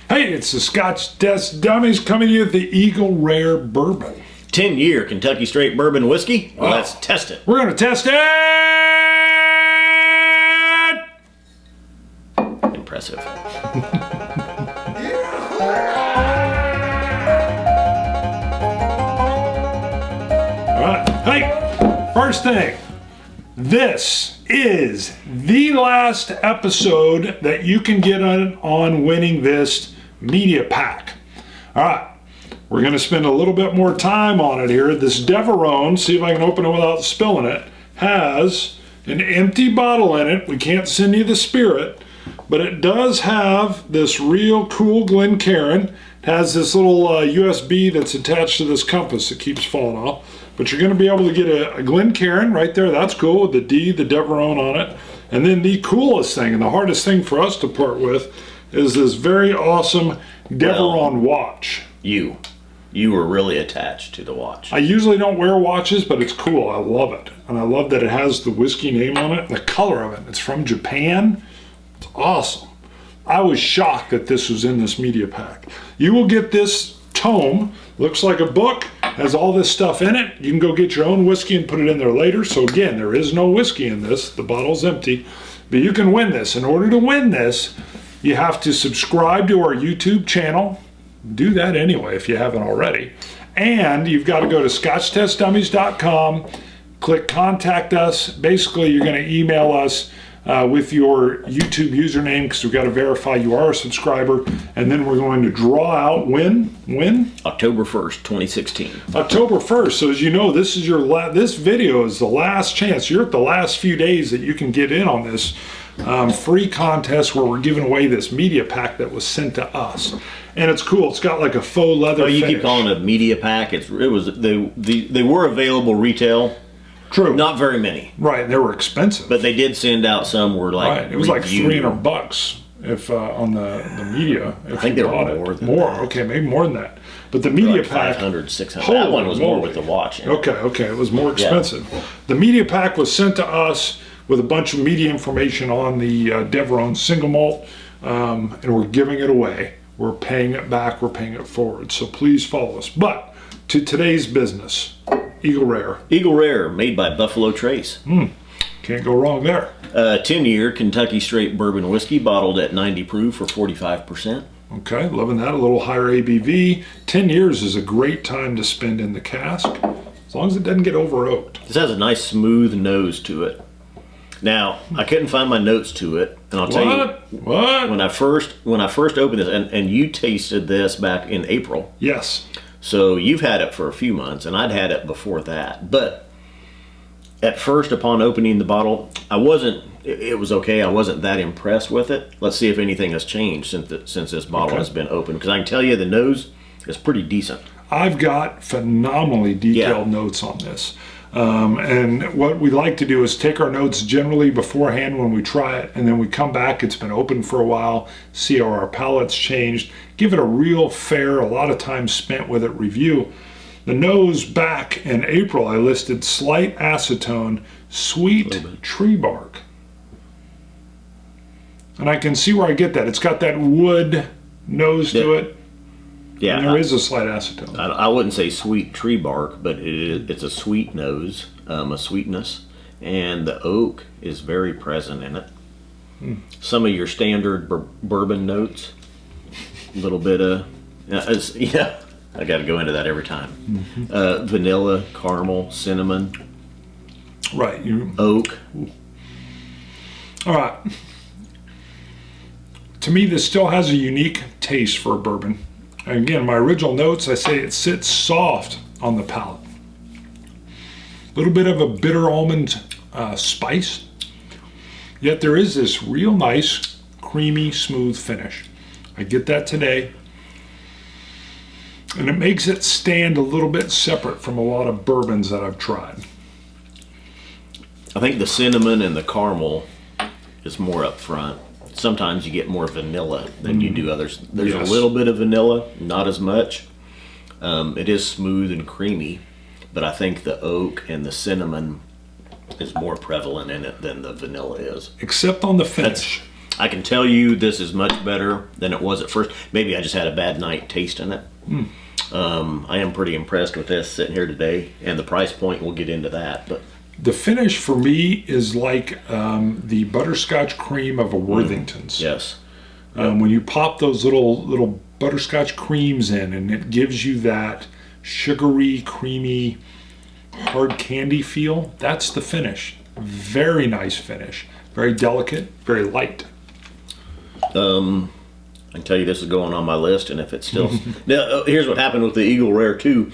Hey, it's the Scotch Dummies coming to you with the Eagle Rare Bourbon. 10-year Kentucky Straight Bourbon Whiskey. Well, let's test it. We're going to test it! Impressive. All right. Hey, first thing. This is the last episode that you can get on winning this media pack. All right. We're going to spend a little bit more time on it here. This Deveron, see if I can open it without spilling it, has an empty bottle in it. We can't send you the spirit, but it does have this real cool Glencairn. It has this little USB that's attached to this compass that keeps falling off. But you're going to be able to get a Glencairn right there. That's cool with the D, the Deveron on it. And then the coolest thing and the hardest thing for us to part with is this very awesome Deveron watch. You were really attached to the watch. I usually don't wear watches, but it's cool. I love it. And I love that it has the whiskey name on it, the color of it. It's from Japan. It's awesome. I was shocked that this was in this media pack. You will get this tome. Looks like a book, has all this stuff in it. You can go get your own whiskey and put it in there later. So again, there is no whiskey in this. The bottle's empty, but you can win this. In order to win this, you have to subscribe to our YouTube channel. Do that anyway if you haven't already. And you've got to go to scotchtestdummies.com, click contact us. Basically, you're going to email us with your YouTube username because we've got to verify you are a subscriber. And then we're going to draw out when? October 1st, 2016. October 1st. So as you know, this is this video is the last chance. You're at the last few days that you can get in on this free contest where we're giving away this media pack that was sent to us. And it's cool. It's got like a faux leather Oh, you finish. keep calling it a media pack. They were available retail. True. Not very many. Right, they were expensive. But they did send out some were like Right, it was like $300 if on the media. If I think you they were bought more it. than more. that. Okay, maybe more than that. But the media like pack, 500, 600. That one was more with the watch in it. Okay, it was more expensive. Yeah. The media pack was sent to us with a bunch of media information on the Deveron single malt, and we're giving it away. We're paying it back. We're paying it forward. So please follow us. But to today's business, Eagle Rare. Eagle Rare, made by Buffalo Trace. Can't go wrong there. 10-year Kentucky Straight Bourbon Whiskey, bottled at 90 proof for 45%. Okay, loving that. A little higher ABV. 10 years is a great time to spend in the cask, as long as it doesn't get over oaked. This has a nice smooth nose to it. Now, I couldn't find my notes to it, and I'll tell you when I first opened this, and you tasted this back in April. Yes. So you've had it for a few months, and I'd had it before that. But at first, upon opening the bottle, it was okay. I wasn't that impressed with it. Let's see if anything has changed since this bottle has been opened, because I can tell you the nose is pretty decent. I've got phenomenally detailed notes on this. And what we like to do is take our notes generally beforehand when we try it, and then we come back, it's been open for a while, see how our palate's changed, give it a real fair, a lot of time spent with it review. The nose back in April, I listed slight acetone, sweet tree bark. And I can see where I get that. It's got that wood nose to it. Yeah, and there is a slight acetone. I wouldn't say sweet tree bark, but it's a sweet nose, a sweetness, and the oak is very present in it. Some of your standard bourbon notes, a little bit of, I got to go into that every time. Vanilla, caramel, cinnamon, right, oak. All right. To me, this still has a unique taste for a bourbon. Again, my original notes, I say it sits soft on the palate. A little bit of a bitter almond spice. Yet there is this real nice, creamy, smooth finish. I get that today. And it makes it stand a little bit separate from a lot of bourbons that I've tried. I think the cinnamon and the caramel is more up front. Sometimes you get more vanilla than you do others. There's a little bit of vanilla, not as much. It is smooth and creamy, but I think the oak and the cinnamon is more prevalent in it than the vanilla is. Except on the finish. I can tell you this is much better than it was at first. Maybe I just had a bad night tasting it. I am pretty impressed with this sitting here today, and the price point, we'll get into that. But the finish for me is like the butterscotch cream of a Worthington's. yes. When you pop those little butterscotch creams in, and it gives you that sugary, creamy, hard candy feel, that's the finish. Very nice finish. Very delicate, very light. I can tell you this is going on my list, and if it's still... Now, here's what happened with the Eagle Rare 2.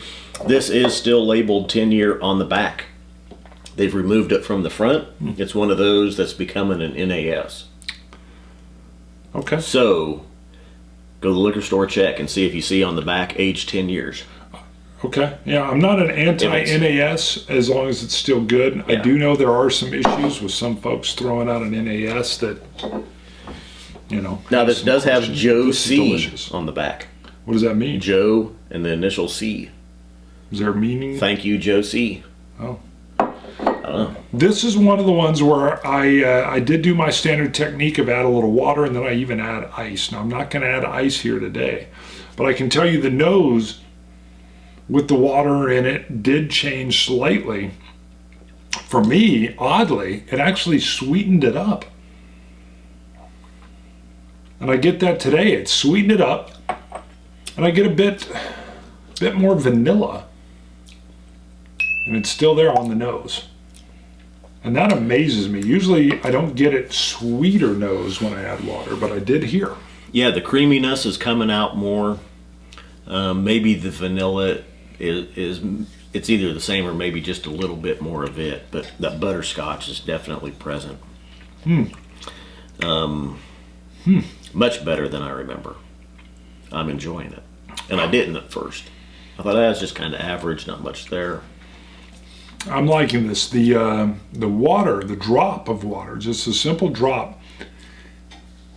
This is still labeled 10-year on the back. They've removed it from the front. It's one of those that's becoming an NAS. Okay. So, go to the liquor store, check, and see if you see on the back, aged 10 years. Okay. Yeah, I'm not an anti-NAS as long as it's still good. Yeah. I do know there are some issues with some folks throwing out an NAS that, you know. Now, this does have Joe This is C delicious. on the back. What does that mean? Joe and the initial C. Is there a meaning? Thank you, Joe C. Oh. I don't know. This is one of the ones where I did do my standard technique of add a little water, and then I even add ice. Now, I'm not going to add ice here today, but I can tell you the nose with the water in it did change slightly. For me, oddly, it actually sweetened it up. And I get that today. It sweetened it up, and I get a bit more vanilla, and it's still there on the nose. And that amazes me. Usually I don't get it sweeter nose when I add water, but I did here. Yeah, the creaminess is coming out more. Maybe the vanilla is it's either the same or maybe just a little bit more of it, but that butterscotch is definitely present. Much better than I remember. I'm enjoying it. And I didn't at first. I thought that was just kind of average, not much there. I'm liking this. The water, the drop of water, just a simple drop.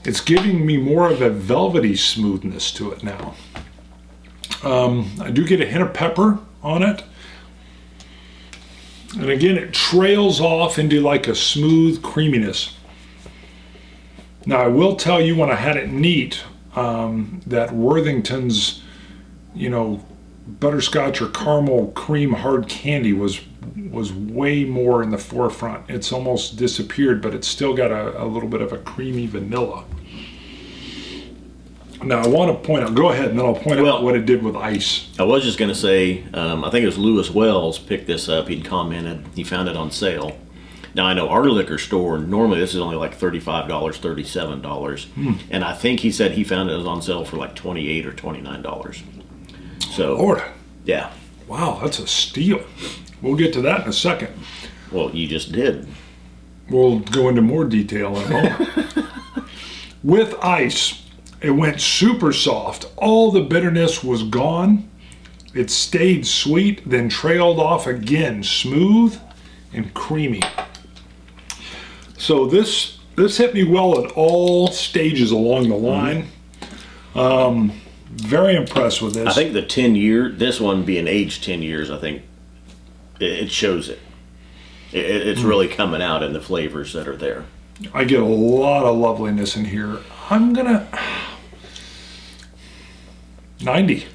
It's giving me more of a velvety smoothness to it now. I do get a hint of pepper on it. And again, it trails off into like a smooth creaminess. Now, I will tell you when I had it neat, that Worthington's, you know, butterscotch or caramel cream hard candy was way more in the forefront. It's almost disappeared, but it's still got a little bit of a creamy vanilla. Now, I want to point out, go ahead, and then I'll point out what it did with ice. I was just going to say, I think it was Lewis Wells picked this up. He'd commented, he found it on sale. Now, I know our liquor store, normally this is only like $35, $37. And I think he said he found it was on sale for like $28 or $29. So, Lord. Yeah. Wow, that's a steal. We'll get to that in a second. Well, you just did. We'll go into more detail in a moment. With ice, it went super soft. All the bitterness was gone. It stayed sweet, then trailed off again, smooth and creamy. So this hit me well at all stages along the line. Very impressed with this. I think the 10-year, this one being aged 10 years, I think it shows it. It's really coming out in the flavors that are there. I get a lot of loveliness in here. I'm gonna 90.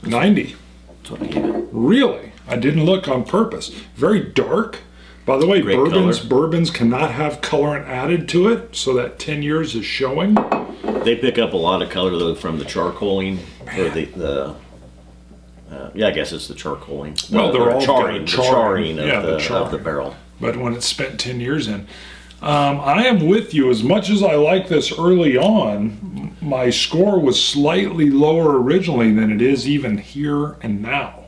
90. That's what I give it. Really? I didn't look on purpose. Very dark. By the way, Great bourbons cannot have colorant added to it, so that 10 years is showing. They pick up a lot of color though from the charcoaling, or the I guess it's the charcoaling. Well, they're all charring charring of the barrel. But when it's spent 10 years in. I am with you. As much as I like this early on, my score was slightly lower originally than it is even here and now.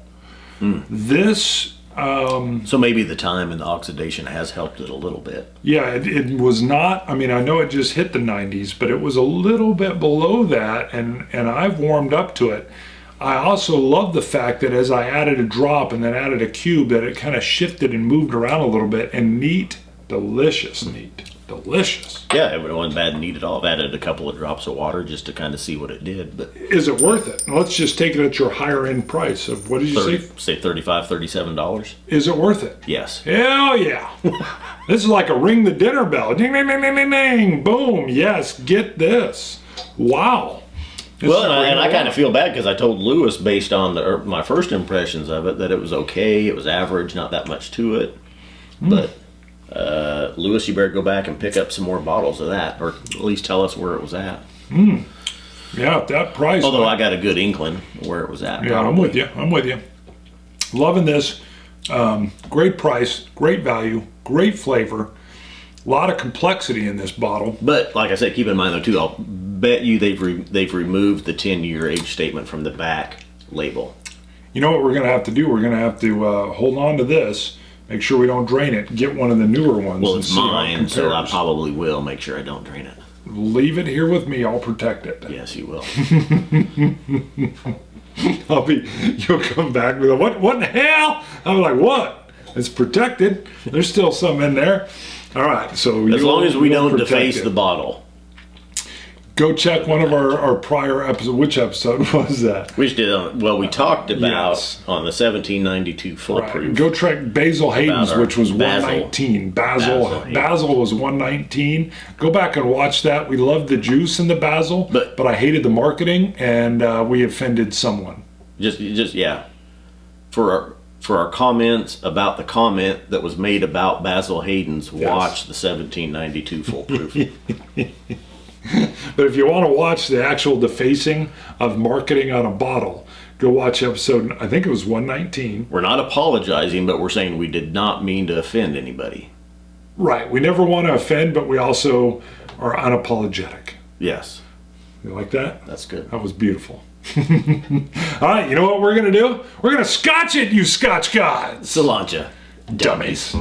This... so maybe the time and the oxidation has helped it a little bit. Yeah, it was not, I mean, I know it just hit the 90s, but it was a little bit below that, and I've warmed up to it. I also love the fact that as I added a drop and then added a cube, that it kind of shifted and moved around a little bit, and neat, delicious neat. delicious. Yeah, it wasn't bad and neat at all. I've added a couple of drops of water just to kind of see what it did. But Is it worth it? Let's just take it at your higher end price of, what did you say? Say $35, $37. Is it worth it? Yes. Hell yeah. This is like a ring the dinner bell. Ding, ding, ding, ding, ding, ding. Boom. Yes, get this. Wow. Well, and I kind of feel bad because I told Lewis, based on my first impressions of it, that it was okay. It was average, not that much to it. But Lewis, you better go back and pick up some more bottles of that, or at least tell us where it was at. Yeah, at that price. Although I got a good inkling where it was at. Yeah, I'm with you. I'm with you. Loving this. Great price, great value, great flavor. A lot of complexity in this bottle. But like I said, keep in mind though too, I'll bet you they've removed the 10-year age statement from the back label. You know what we're going to have to do? We're going to have to hold on to this, make sure we don't drain it, get one of the newer ones. Well, and it's see how it mine, so I compares. probably will make sure I don't drain it. Leave it here with me. I'll protect it. Yes, you will. You'll come back with what the hell? I'm like, what? It's protected. There's still some in there. All right, so As long as we don't protect deface it. the bottle. Go check one of our prior episodes. Which episode was that? We talked about Yes. on the 1792 foolproof. Right. Go check Basil Hayden's, our which was Basil. 119. Basil Basil Hayden. was 119. Go back and watch that. We loved the juice in the basil, But I hated the marketing, and we offended someone. just yeah. For our comments about the comment that was made about Basil Hayden's, watch the 1792 foolproof. But if you want to watch the actual defacing of marketing on a bottle, go watch episode, I think it was 119. We're not apologizing, but we're saying we did not mean to offend anybody. Right. We never want to offend, but we also are unapologetic. Yes. You like that? That's good. That was beautiful. All right, you know what we're going to do? We're going to scotch it, you Scotch gods. Cilantro. Dummies.